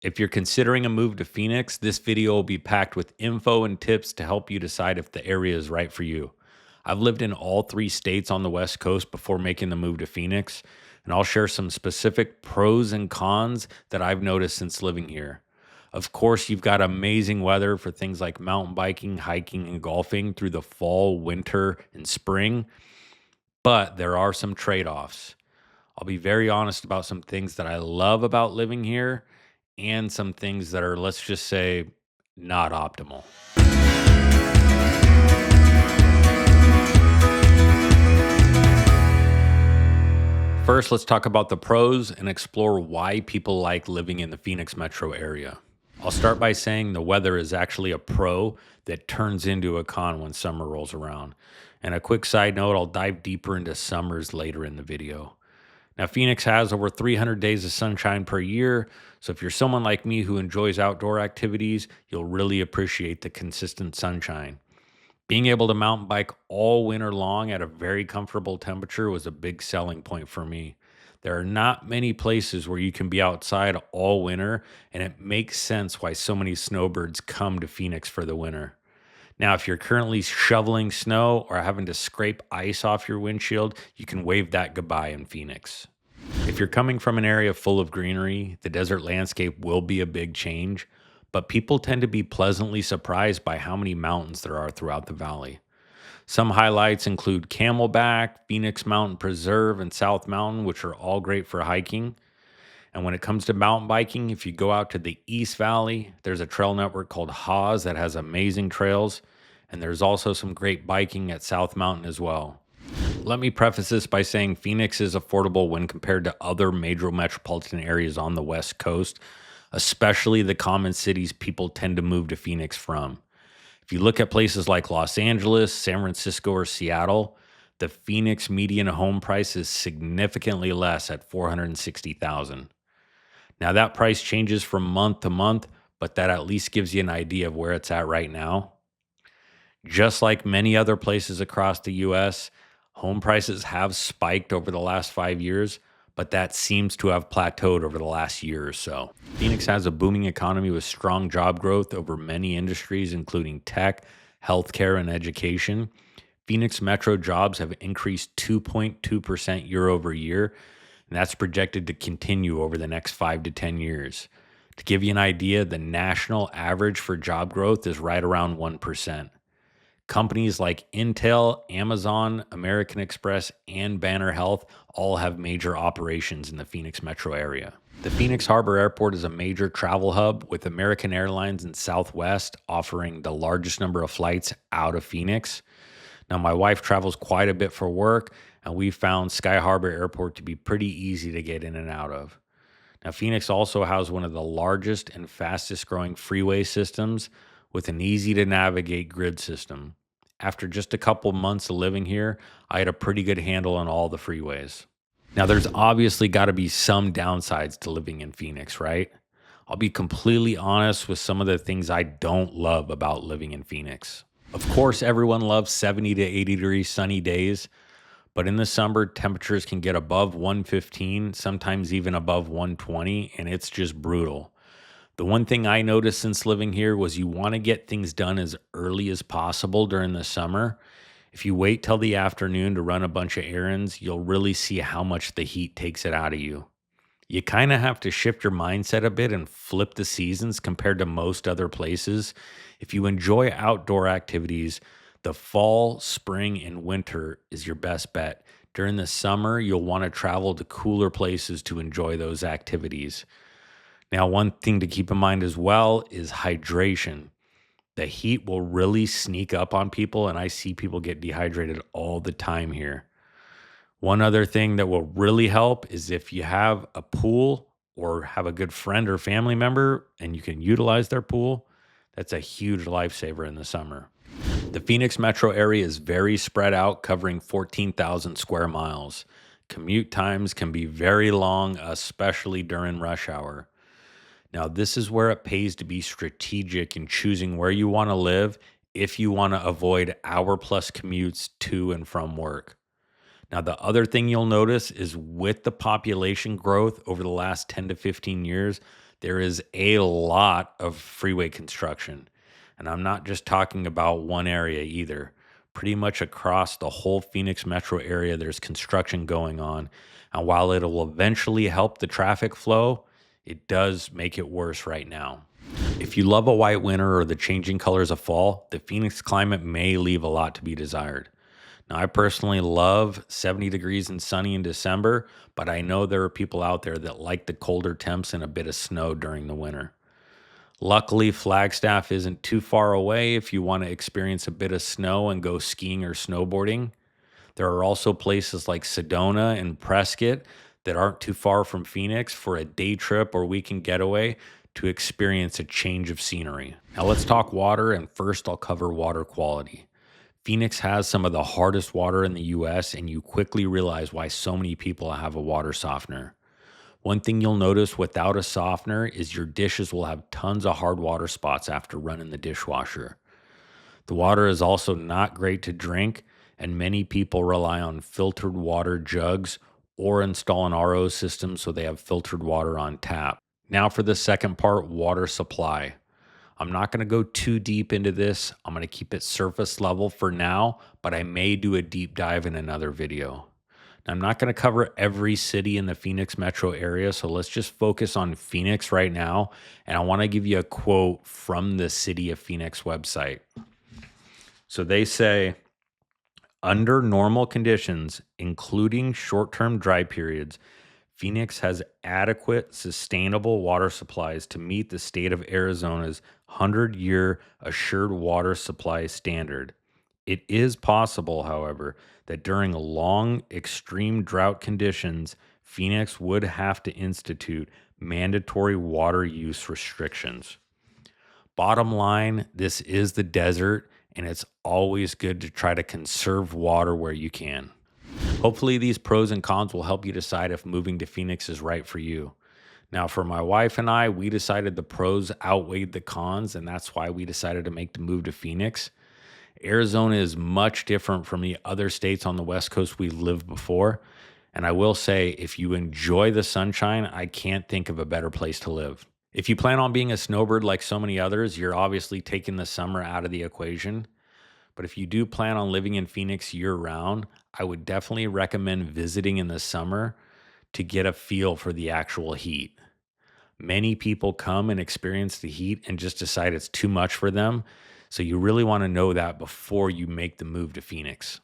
If you're considering a move to Phoenix, this video will be packed with info and tips to help you decide if the area is right for you. I've lived in all three states on the West Coast before making the move to Phoenix, and I'll share some specific pros and cons that I've noticed since living here. Of course, you've got amazing weather for things like mountain biking, hiking, and golfing through the fall, winter, and spring, but there are some trade offs. I'll be very honest about some things that I love about living here and some things that are, let's just say, not optimal. First, let's talk about the pros and explore why people like living in the Phoenix metro area. I'll start by saying the weather is actually a pro that turns into a con when summer rolls around. And a quick side note, I'll dive deeper into summers later in the video. Now, Phoenix has over 300 days of sunshine per year, so if you're someone like me who enjoys outdoor activities, you'll really appreciate the consistent sunshine. Being able to mountain bike all winter long at a very comfortable temperature was a big selling point for me. There are not many places where you can be outside all winter, and it makes sense why so many snowbirds come to Phoenix for the winter. Now, if you're currently shoveling snow or having to scrape ice off your windshield, you can wave that goodbye in Phoenix. If you're coming from an area full of greenery, the desert landscape will be a big change, but people tend to be pleasantly surprised by how many mountains there are throughout the valley. Some highlights include Camelback, Phoenix Mountain Preserve, and South Mountain, which are all great for hiking. And when it comes to mountain biking, if you go out to the East Valley, there's a trail network called Haas that has amazing trails. And there's also some great biking at South Mountain as well. Let me preface this by saying Phoenix is affordable when compared to other major metropolitan areas on the West Coast, especially the common cities people tend to move to Phoenix from. If you look at places like Los Angeles, San Francisco, or Seattle, the Phoenix median home price is significantly less at $460,000. Now that price changes from month to month, but that at least gives you an idea of where it's at right now. Just like many other places across the US, home prices have spiked over the last 5 years, but that seems to have plateaued over the last year or so. Phoenix has a booming economy with strong job growth over many industries, including tech, healthcare, and education. Phoenix metro jobs have increased 2.2% year over year, and that's projected to continue over the next 5 to 10 years. To give you an idea, the national average for job growth is right around 1%. Companies like Intel, Amazon, American Express, and Banner Health all have major operations in the Phoenix metro area. The Phoenix Harbor Airport is a major travel hub with American Airlines and Southwest offering the largest number of flights out of Phoenix. Now, my wife travels quite a bit for work, and we found Sky Harbor Airport to be pretty easy to get in and out of. Now, Phoenix also has one of the largest and fastest growing freeway systems with an easy to navigate grid system. After just a couple months of living here, I had a pretty good handle on all the freeways. Now, there's obviously got to be some downsides to living in Phoenix, right? I'll be completely honest with some of the things I don't love about living in Phoenix. Of course, everyone loves 70 to 80 degree sunny days, but in the summer, temperatures can get above 115, sometimes even above 120, and it's just brutal. The one thing I noticed since living here was you want to get things done as early as possible during the summer. If you wait till the afternoon to run a bunch of errands, you'll really see how much the heat takes it out of you. You kind of have to shift your mindset a bit and flip the seasons compared to most other places. If you enjoy outdoor activities, the fall, spring, and winter is your best bet. During the summer, you'll want to travel to cooler places to enjoy those activities. Now, one thing to keep in mind as well is hydration. The heat will really sneak up on people, and I see people get dehydrated all the time here. One other thing that will really help is if you have a pool or have a good friend or family member and you can utilize their pool, that's a huge lifesaver in the summer. The Phoenix metro area is very spread out, covering 14,000 square miles. Commute times can be very long, especially during rush hour. Now, this is where it pays to be strategic in choosing where you want to live if you want to avoid hour-plus commutes to and from work. Now, the other thing you'll notice is with the population growth over the last 10 to 15 years, There is a lot of freeway construction. And I'm not just talking about one area either. Pretty much across the whole Phoenix metro area, there's construction going on. And while it'll eventually help the traffic flow, it does make it worse right now. If you love a white winter or the changing colors of fall, the Phoenix climate may leave a lot to be desired. Now, I personally love 70 degrees and sunny in December, but I know there are people out there that like the colder temps and a bit of snow during the winter. Luckily, Flagstaff isn't too far away if you want to experience a bit of snow and go skiing or snowboarding. There are also places like Sedona and Prescott that aren't too far from Phoenix for a day trip or weekend getaway to experience a change of scenery. Now, let's talk water, and first, I'll cover water quality. Phoenix has some of the hardest water in the US, and you quickly realize why so many people have a water softener. One thing you'll notice without a softener is your dishes will have tons of hard water spots after running the dishwasher. The water is also not great to drink, and many people rely on filtered water jugs or install an RO system so they have filtered water on tap. Now, for the second part, water supply. I'm not going to go too deep into this. I'm going to keep it surface level for now, but I may do a deep dive in another video. Now, I'm not going to cover every city in the Phoenix metro area, so let's just focus on Phoenix right now. And I want to give you a quote from the City of Phoenix website. So they say, under normal conditions, including short term dry periods, Phoenix has adequate, sustainable water supplies to meet the state of Arizona's 100-year assured water supply standard. It is possible, however, that during long, extreme drought conditions, Phoenix would have to institute mandatory water use restrictions. Bottom line, this is the desert, and it's always good to try to conserve water where you can. Hopefully, these pros and cons will help you decide if moving to Phoenix is right for you. Now, for my wife and I, we decided the pros outweighed the cons, and that's why we decided to make the move to Phoenix. Arizona is much different from the other states on the West Coast we lived before. And I will say, if you enjoy the sunshine, I can't think of a better place to live. If you plan on being a snowbird like so many others, you're obviously taking the summer out of the equation. But if you do plan on living in Phoenix year round, I would definitely recommend visiting in the summer to get a feel for the actual heat. Many people come and experience the heat and just decide it's too much for them. So you really want to know that before you make the move to Phoenix.